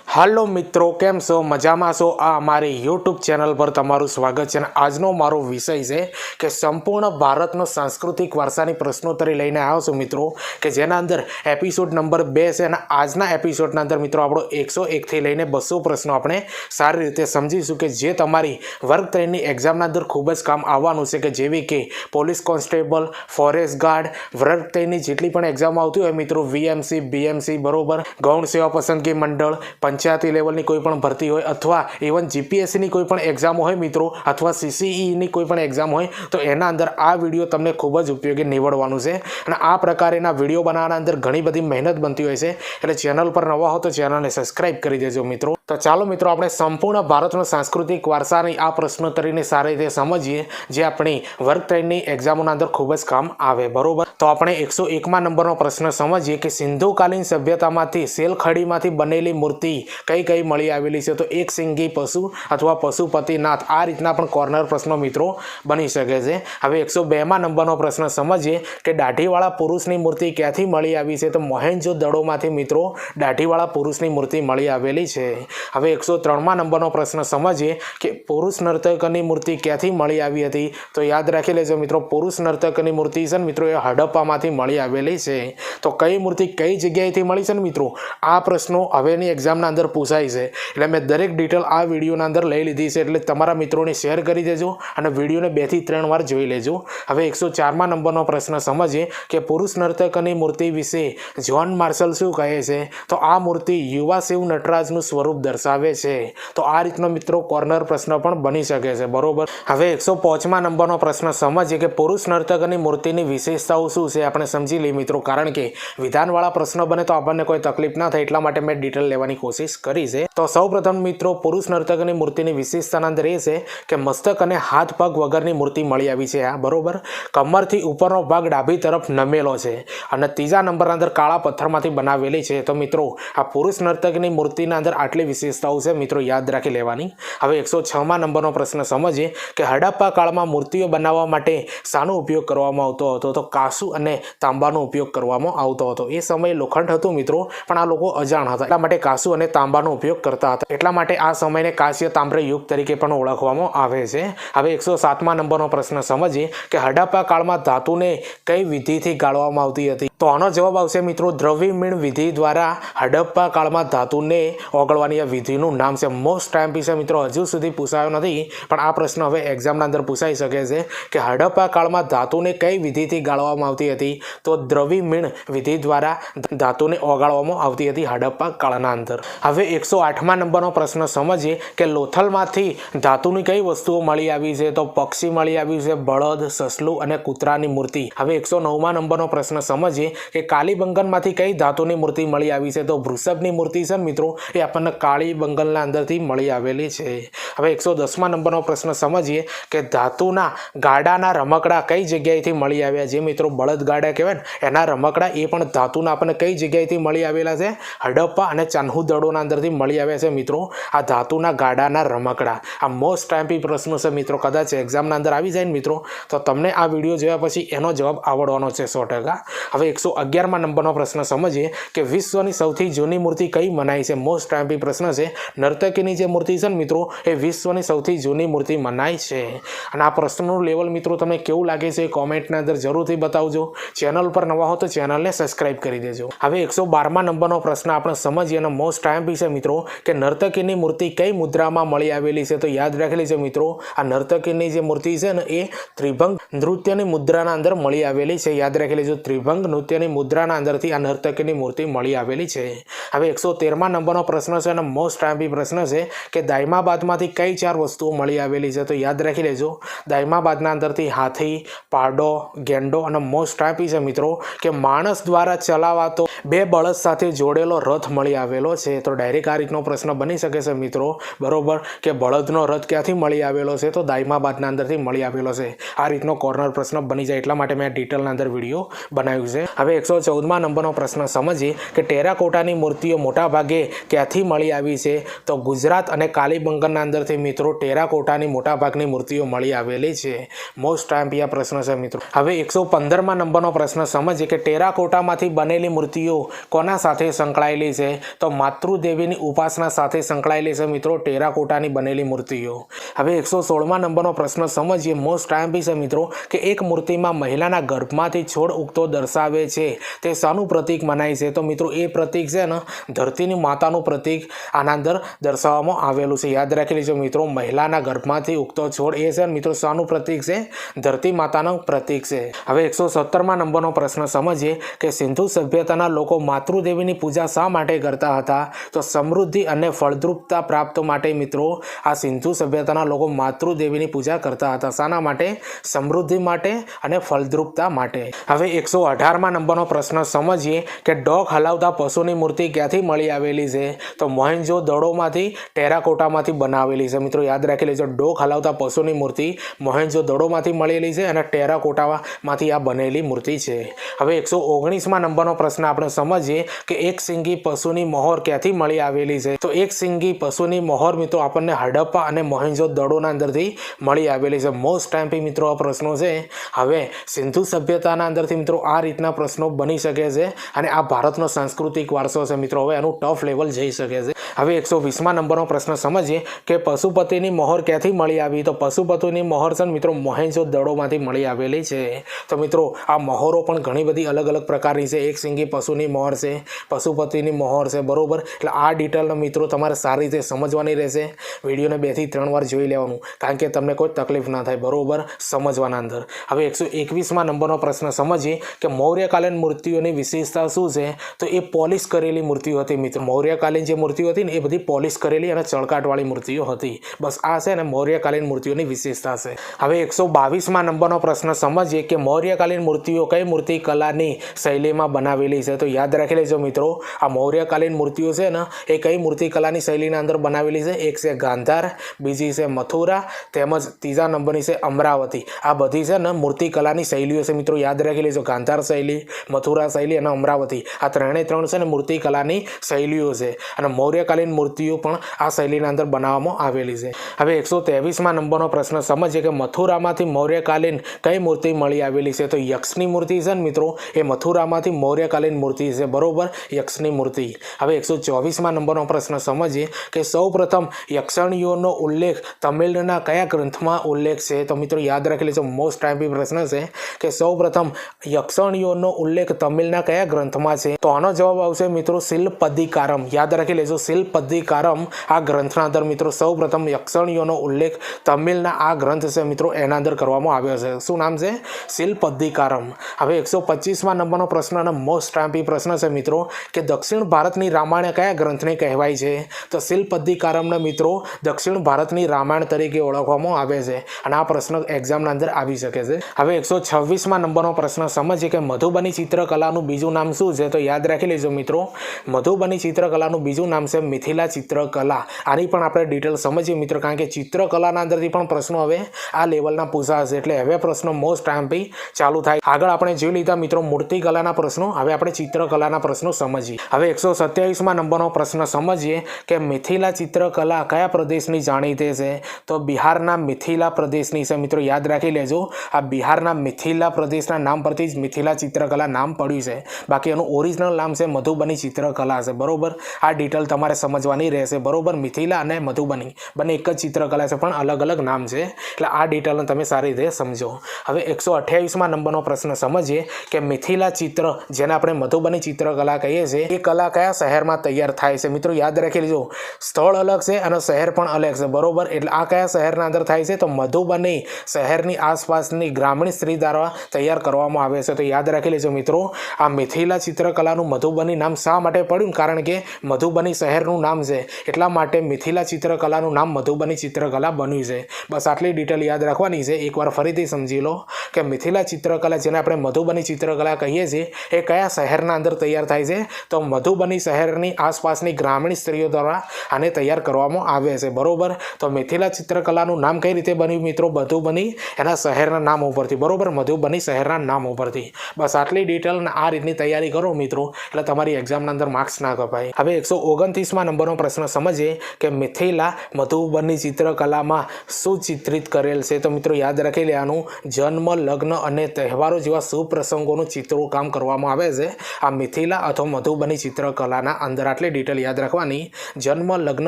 હાલો મિત્રો, કેમ છો? મજામાં છો? આ અમારી યુટ્યુબ ચેનલ પર તમારું સ્વાગત છે અને આજનો મારો વિષય છે કે સંપૂર્ણ ભારતનો સાંસ્કૃતિક વારસાની પ્રશ્નોત્તરી લઈને આવ્યો છું મિત્રો, કે જેના અંદર એપિસોડ નંબર 2 છે અને આજના એપિસોડના અંદર મિત્રો આપણો 101થી લઈને 200 પ્રશ્નો આપણે સારી રીતે સમજીશું કે જે તમારી વર્ગ 3ની એક્ઝામના અંદર ખૂબ જ કામ આવવાનું છે, કે જેવી કે પોલીસ કોન્સ્ટેબલ, ફોરેસ્ટ ગાર્ડ, વર્ગ 3ની જેટલી પણ એક્ઝામ આવતી હોય મિત્રો, વીએમસી, બીએમસી, બરોબર, ગૌણ સેવા પસંદગી મંડળ, પંચાયતી લેવલની કોઈ પણ ભરતી હોય અથવા ઇવન જીપીએસસીની કોઈ પણ એક્ઝામ હોય મિત્રો, અથવા સીસીઈની કોઈ પણ એક્ઝામ હોય, તો એના અંદર આ વિડીયો તમને ખૂબ જ ઉપયોગી નીવડવાનું છે. અને આ પ્રકારના વિડીયો બનાવવાના અંદર ઘણી બધી મહેનત બનતી હોય છે, એટલે ચેનલ પર નવા હો તો ચેનલને સબસ્ક્રાઇબ કરી દેજો મિત્રો. તો ચાલો મિત્રો, આપણે સંપૂર્ણ ભારતનો સાંસ્કૃતિક વારસાની આ પ્રશ્નોત્તરીને સારી રીતે સમજીએ, જે આપણી વર્ગ 3ની એક્ઝામોના અંદર ખૂબ જ કામ આવે. બરોબર, તો આપણે 101માં નંબરનો પ્રશ્ન સમજીએ કે સિંધુકાલીન સભ્યતામાંથી શેલખડીમાંથી બનેલી મૂર્તિ કઈ કઈ મળી આવેલી છે? તો એક સિંગી પશુ અથવા પશુપતિનાથ, આ રીતના પણ કોર્નર પ્રશ્નો મિત્રો બની શકે છે. હવે 102માં નંબરનો પ્રશ્ન સમજીએ કે દાઢીવાળા પુરુષની મૂર્તિ ક્યાંથી મળી આવી છે? તો મોહેન્જો દડોમાંથી મિત્રો દાઢીવાળા પુરુષની મૂર્તિ મળી આવેલી છે. હવે 103માં નંબરનો પ્રશ્ન સમજીએ કે પુરુષ નર્તકની મૂર્તિ ક્યાંથી મળી આવી હતી? તો યાદ રાખી લેજો મિત્રો, પુરુષ નર્તકની મૂર્તિ છે ને મિત્રો એ હડપ્પામાંથી મળી આવેલી છે. તો કઈ મૂર્તિ કઈ જગ્યાએથી મળી છે ને મિત્રો, આ પ્રશ્નો હવેની એક્ઝામના અંદર પૂછાય છે, એટલે મેં દરેક ડિટેલ આ વિડીયોના અંદર લઈ લીધી છે, એટલે તમારા મિત્રોને શેર કરી દેજો અને વિડીયોને 2 થી 3 વાર જોઈ લેજો. હવે 104માં નંબરનો પ્રશ્ન સમજીએ કે પુરુષ નર્તકની મૂર્તિ વિશે જ્હોન માર્શલ શું કહે છે? તો આ મૂર્તિ યુવા શિવ નટરાજનું સ્વરૂપ દર્શાવે છે. તો આ રીતનો મિત્રો કોર્નર પ્રશ્ન પણ બની શકે છે. બરોબર, હવે 105માં નંબરનો પ્રશ્ન સમજીએ કે પુરુષ નર્તકની મૂર્તિની વિશેષતાઓ શું છે? આપણે સમજી લઈએ મિત્રો, કારણ કે વિધાનવાળા પ્રશ્નો બને તો આપણને કોઈ તકલીફ ના થાય, એટલા માટે મેં ડિટેલ લેવાની કોશિશ કરી છે. તો સૌપ્રથમ મિત્રો, પુરુષ નર્તકની મૂર્તિની વિશેષતાના અંદર એ છે કે મસ્તક અને હાથ પગ વગરની મૂર્તિ મળી આવી છે. બરોબર, કમરથી ઉપરનો ભાગ ડાબી તરફ નમેલો છે અને ત્રીજા નંબરના અંદર કાળા પથ્થરમાંથી બનાવેલી છે. તો મિત્રો, આ પુરુષ નર્તકની મૂર્તિના અંદર આટલી વિશેષતાઓ છે મિત્રો, યાદ રાખી લેવાની. હવે 106માં નંબરનો પ્રશ્ન સમજીએ કે હડપ્પા કાળમાં મૂર્તિઓ બનાવવા માટે શાનો ઉપયોગ કરવામાં આવતો હતો? તો કાંસુ અને તાંબાનો ઉપયોગ કરવામાં આવતો હતો. એ સમયે લોખંડ હતું મિત્રો, પણ આ લોકો અજાણ હતા, એટલા માટે કાંસુ અને તાંબાનો ઉપયોગ કરતા હતા, એટલા માટે આ સમયને કાંસ્ય તામ્ર યુગ તરીકે પણ ઓળખવામાં આવે છે. હવે 107માં નંબરનો પ્રશ્ન સમજીએ કે હડપ્પા કાળમાં ધાતુને કઈ વિધિથી ગાળવામાં આવતી હતી? તો આનો જવાબ આવશે મિત્રો દ્રવિમીણ વિધિ દ્વારા હડપ્પા કાળમાં ધાતુને ઓગળવાની આ વિધિનું નામ છે. મોસ્ટ ટાઈમ પીસે મિત્રો હજુ સુધી પૂછાયો નથી, પણ આ પ્રશ્ન હવે એક્ઝામના અંદર પૂછાઈ શકે છે કે હડપ્પા કાળમાં ધાતુને કઈ વિધિથી ગાળવામાં આવતી હતી? તો દ્રવિમીણ વિધિ દ્વારા ધાતુને ઓગાળવામાં આવતી હતી હડપ્પા કાળના અંદર. હવે 108માં નંબરનો પ્રશ્ન સમજીએ કે લોથલમાંથી ધાતુની કઈ વસ્તુઓ મળી આવી છે? તો પક્ષી મળી આવ્યું છે, બળદ, સસલું અને કૂતરાની મૂર્તિ. હવે 109માં નંબરનો પ્રશ્ન સમજીએ કે કાલીબંગનમાંથી કઈ ધાતુની મૂર્તિ મળી આવી છે? તો વૃષભની મૂર્તિ છે મિત્રો, એ આપણને કાળીબંગનના અંદરથી મળી આવેલી છે. હવે 110માં નંબરનો પ્રશ્ન સમજીએ કે ધાતુના ગાડાના રમકડા કઈ જગ્યાએથી મળી આવ્યા? જે મિત્રો બળદ ગાડા કહેવાય ને, એના રમકડા એ પણ ધાતુના આપણને કઈ જગ્યાએથી મળી આવેલા છે? હડપ્પા અને ચાન્હુ દળોના અંદરથી મળી આવ્યા છે મિત્રો આ ધાતુના ગાડાના રમકડા. આ મોસ્ટ ટાઈમપી પ્રશ્નો છે મિત્રો, કદાચ એક્ઝામના અંદર આવી જાય ને મિત્રો, તો તમને આ વિડીયો જોયા પછી એનો જવાબ આવડવાનો છે 100%. હવે 111માં નંબરનો પ્રશ્ન સમજીએ કે વિશ્વની સૌથી જૂની મૂર્તિ કઈ મનાય છે? મોસ્ટ ટાઈમપી પ્રશ્ન છે. નર્તકીની જે મૂર્તિ છે ને મિત્રો, એ વિશ્વની સૌથી જૂની મૂર્તિ મનાય છે. અને આ પ્રશ્નનું લેવલ મિત્રો તમને કેવું લાગે છે કોમેન્ટના અંદર જરૂરથી બતાવજો. ચેનલ પર નવા હો તો ચેનલને સબસ્ક્રાઇબ કરી દેજો. હવે 112માં નંબરનો પ્રશ્ન આપણે સમજીએ અને મોસ્ટ ટાઈમપી છે મિત્રો કે નર્તકીની મૂર્તિ કઈ મુદ્રામાં મળી આવેલી છે? તો યાદ રાખી લેજો મિત્રો, આ નર્તકીની જે મૂર્તિ છે ને એ ત્રિભંગ નૃત્યની મુદ્રાના અંદર મળી આવેલી છે. યાદ રાખી લેજો, ત્રિભંગ નૃત્યની મુદ્રાના અંદરથી આ નર્તકીની મૂર્તિ મળી આવેલી છે. હવે 113માં નંબરનો પ્રશ્ન છે અને મોસ્ટ ટાઈમપી પ્રશ્ન છે કે દાયમાબાદમાંથી કઈ 4 વસ્તુઓ મળી આવેલી છે? તો યાદ રાખી લેજો, દાયમાબાદના અંદરથી હાથી, પાડો, ગેંડો અને મોસ્ટ ટાઈમપી છે મિત્રો કે માણસ દ્વારા ચલાવાતો 2 બળદ સાથે જોડેલો રથ મળી આવેલો છે. તો ડાયરેક્ટ આ રીતનો પ્રશ્ન બની શકે છે મિત્રો, બરોબર, કે બળદનો રથ ક્યાંથી મળી આવેલો છે? તો દાયમાબાદના અંદરથી મળી આવેલો છે. આ રીતનો કોર્નર પ્રશ્ન બની જાય, એટલા માટે મેં ડિટેલના અંદર વિડીયો બનાવ્યું છે. હવે 114માં નંબરનો પ્રશ્ન સમજીએ કે ટેરાકોટાની મૂર્તિઓ મોટા ભાગે ક્યાંથી મળી આવી છે? તો ગુજરાત અને કાલીબંગનના અંદરથી મિત્રો ટેરાકોટાની મોટાભાગની મૂર્તિઓ મળી આવેલી છે. મોસ્ટ ટાઈમ આ પ્રશ્ન છે મિત્રો. હવે 115માં નંબરનો પ્રશ્ન સમજીએ કે ટેરાકોટામાંથી બનેલી મૂર્તિઓ કોના સાથે સંકળાયેલી છે? તો માતૃદેવીની ઉપાસના સાથે સંકળાયેલી છે મિત્રો ટેરાકોટાની બનેલી મૂર્તિઓ. હવે 116માં નંબરનો પ્રશ્ન સમજીએ. મોસ્ટ ટાઈમ છે મિત્રો કે એક મૂર્તિમાં મહિલાના ગર્ભમાંથી છોડ ઉગતો દર્શાવે છે તે શાનું પ્રતીક મનાય છે? તો મિત્રો એ પ્રતીક છે ને ધરતીની માતાનું પ્રતીક આના અંદર દર્શાવવામાં આવેલું છે. યાદ રાખી લેજો મિત્રો, મહિલાના ગર્ભમાંથી ઉગતો છોડ એ છે મિત્રો શાનું પ્રતીક છે? ધરતી માતાનું પ્રતીક છે. હવે 117માં નંબરનો પ્રશ્ન સમજીએ કે સિંધુ સભ્યતાના લોકો માતૃદેવીની પૂજા શા માટે કરતા હતા? તો સમૃદ્ધિ અને ફળદ્રુપતા પ્રાપ્ત માટે મિત્રો આ સિંધુ સભ્યતાના લોકો માતૃદેવીની પૂજા કરતા હતા. શાના માટે? સમૃદ્ધિ માટે અને ફળદ્રુપતા માટે. હવે 118માં નંબરનો પ્રશ્ન સમજીએ કે ડોક હલાવતા પશુની મૂર્તિ ક્યાંથી મળી આવેલી છે? તો મોહેન્જો દડોમાંથી ટેરાકોટામાંથી બનાવેલી છે મિત્રો. યાદ રાખી લેજો, ડોક હલાવતા પશુની મૂર્તિ મોહેન્જો દડોમાંથી મળેલી છે અને ટેરાકોટામાંથી આ બનેલી મૂર્તિ છે. હવે 119માં નંબરનો પ્રશ્ન આપણે સમજીએ કે એક સિંગી પશુની મહોર ક્યાંથી મળી આવેલી છે? તો એક સિંગી પશુની મહોર મિત્રો આપણને હડપ્પા અને મોહેન્જો દડોના અંદરથી મળી આવેલી છે. મોસ્ટ ટાઈમ મિત્રો આ પ્રશ્નો છે. હવે સિંધુ સભ્યતાના અંદરથી મિત્રો આ રીતના પ્રશ્નો બની શકે છે અને આ ભારતનો સાંસ્કૃતિક વારસો છે મિત્રો. હવે એનું ટફ લેવલ જઈ શકે છે. હવે 120માં નંબરનો પ્રશ્ન સમજીએ કે પશુપતિની મહોર ક્યાંથી મળી આવી? તો પશુપતિની મહોર છે મિત્રો મોહેન્જો દડોમાંથી મળી આવેલી છે. તો મિત્રો આ મહોરો પણ ઘણી બધી અલગ અલગ પ્રકારની છે. એક સિંગી પશુની મહોર છે, પશુપતિની મહોર છે, બરોબર. એટલે આ ડિટેલનો મિત્રો તમારે સારી રીતે સમજવાની રહેશે. વિડીયોને 2 થી 3 વાર જોઈ લેવાનું કારણ કે તમને કોઈ તકલીફ ના થાય, બરોબર, સમજવાના અંદર. હવે 121માં નંબરનો પ્રશ્ન સમજીએ કે મૌર્યકાલીન મૂર્તિઓની વિશેષતા શું છે? તો એ પોલિશ કરેલી મૂર્તિઓ હતી મિત્રો. મૌર્યકાલીન જે મૂર્તિઓ હતી ને એ બધી પોલિશ કરેલી અને ચળકાટવાળી મૂર્તિઓ હતી. બસ આ છે ને મૌર્યકાલીન મૂર્તિઓની વિશેષતા છે. હવે 122માં નંબરનો પ્રશ્ન સમજીએ કે મૌર્યકાલીન મૂર્તિઓ કઈ મૂર્તિ કલાની શૈલીમાં બનાવેલી છે? તો યાદ રાખી લેજો મિત્રો, આ મૌર્યકાલીન મૂર્તિઓ છે ને એ કઈ મૂર્તિ કલાની શૈલીના અંદર બનાવેલી છે? એક છે ગાંધાર, બીજી છે મથુરા, તેમજ ત્રીજા નંબરની છે અમરાવતી. આ બધી છે ને મૂર્તિ કલાની શૈલીઓ છે મિત્રો. યાદ રાખી લેજો, ગાંધાર શૈલી, મથુરા શૈલી અને અમરાવતી આ ત્રણે ત્રણ છે ને મૂર્તિ કલાની શૈલીઓ છે અને મૌર્યકાલીન મૂર્તિઓ પણ આ શૈલીના અંદર બનાવવામાં આવેલી છે. હવે 123માં નંબરનો પ્રશ્ન સમજીએ કે મથુરામાંથી મૌર્યકાલીન કઈ મૂર્તિ મળી આવેલી છે? તો યક્ષની મૂર્તિ છે ને મિત્રો એ મથુરામાંથી મૌર્યકાલીન મૂર્તિ છે, બરોબર, યક્ષની મૂર્તિ. હવે 124માં નંબરનો પ્રશ્ન સમજીએ કે સૌપ્રથમ યક્ષણીઓનો ઉલ્લેખ તમિલના કયા ગ્રંથમાં ઉલ્લેખ છે? તો મિત્રો યાદ રાખી લેજો, મોસ્ટ ટાઈમ પ્રશ્ન છે કે સૌપ્રથમ યક્ષણીઓનો ઉલ્લેખ તમિલના કયા ગ્રંથમાં છે? તો આનો જવાબ આવશે મિત્રો શિલ્પદિકારમ. યાદ રાખી લેજો, શિલ્પદિકારમ આ ગ્રંથના અંદર મિત્રો સૌપ્રથમ યક્ષણીઓનો ઉલ્લેખ તમિલના આ ગ્રંથ છે મિત્રો એના અંદર કરવામાં આવ્યો છે. શું નામ છે? શિલ્પદિકારમ. હવે 125માં નંબરનો પ્રશ્ન અને મોસ્ટ ટાઈમ પ્રશ્ન છે મિત્રો કે દક્ષિણ ભારતની રામાયણ કયા ગ્રંથને કહેવાય છે? તો શિલ્પદિકારમને મિત્રો દક્ષિણ ભારતની રામાયણ તરીકે ઓળખવામાં આવે છે અને આ પ્રશ્ન એક્ઝામના અંદર આવી શકે છે. હવે 126માં નંબરનો પ્રશ્ન સમજીએ કે મધુબની ચિત્રકલાનું બીજું નામ શું છે? તો યાદ રાખી લેજો મિત્રો, મધુબની ચિત્રકલાનું બીજું નામ છે મિથિલા ચિત્રકલા. આની પણ આપણે ડિટેલ સમજીએ મિત્રો કારણ કે ચિત્રકલાના અંદરથી પણ પ્રશ્નો હવે આ લેવલના પૂછાશે. એટલે હવે પ્રશ્નો મોસ્ટ ટાઈમ ચાલુ થાય. આગળ આપણે જોઈ લીધા મિત્રો મૂર્તિકલાના પ્રશ્નો, હવે આપણે ચિત્રકલાના પ્રશ્નો સમજીએ. હવે 127માં નંબરનો પ્રશ્ન સમજીએ કે મિથિલા ચિત્રકલા કયા પ્રદેશની જાણીતી છે? તો બિહારના મિથિલા પ્રદેશની છે મિત્રો. યાદ રાખી લેજો, આ બિહારના મિથિલા પ્રદેશના નામ પરથી જ મિથિલા ચિત્રકલા નામ પડ્યું છે. બાકી એનું ઓરિજિનલ નામ છે મધુબની ચિત્રકલા છે, બરોબર. આ ડિટેલ તમારે સમજવાની રહેશે, બરોબર. મિથિલા અને મધુબની બંને એક જ ચિત્રકલા છે પણ અલગ અલગ નામ છે. એટલે આ ડિટેલને તમે સારી રીતે સમજો. હવે 128માં નંબરનો પ્રશ્ન સમજીએ કે મિથિલા ચિત્ર જેને આપણે મધુબની ચિત્રકલા કહીએ છીએ એ કલા કયા શહેરમાં તૈયાર થાય છે? મિત્રો યાદ રાખી લેજો, સ્થળ અલગ છે અને શહેર પણ અલગ છે, બરોબર. એટલે આ કયા શહેરના અંદર થાય છે? તો મધુબની શહેરની આસપાસની ગ્રામીણ સ્ત્રી દ્વારા તૈયાર કરવામાં આવે છે. તો યાદ રાખી લેજો મિત્રો, આ મિથિલા ચિત્રકલાનું મધુબની નામ શા માટે પડ્યું? કારણ કે મધુબની શહેરનું નામ છે એટલા માટે મિથિલા ચિત્રકલાનું નામ મધુબની ચિત્રકલા બન્યું છે. બસ આટલી ડિટેલ યાદ રાખવાની છે. એકવાર ફરીથી સમજી લો કે મિથિલા ચિત્રકલા જેને આપણે મધુબની ચિત્રકલા કહીએ છીએ એ કયા શહેરના અંદર તૈયાર થાય છે? તો મધુબની શહેરની આસપાસની ગ્રામીણ સ્ત્રીઓ દ્વારા આને તૈયાર કરવામાં આવે છે, બરોબર. તો મિથિલા ચિત્રકલાનું નામ કઈ રીતે બન્યું મિત્રો? મધુબની એના શહેરના નામ ઉપરથી, બરોબર, મધુબની શહેરના નામ ઉપરથી. બસ આટલી ડિટેલ આ રીતની તૈયારી કરો મિત્રો એટલે તમારી એક્ઝામના અંદર માર્ક્સ ના કપાય. હવે 129માં 36મા નંબરનો પ્રશ્ન સમજીએ કે મિથિલા મધુબની ચિત્રકલામાં શું ચિત્રિત કરેલ છે? તો મિત્રો યાદ રાખી લેવાનું, જન્મ, લગ્ન અને તહેવારો જેવા શુભ પ્રસંગોનું ચિત્રકામ કરવામાં આવે છે આ મિથિલા અથવા મધુબની ચિત્રકલાના અંદર. આટલી ડિટેલ યાદ રાખવાની. જન્મ, લગ્ન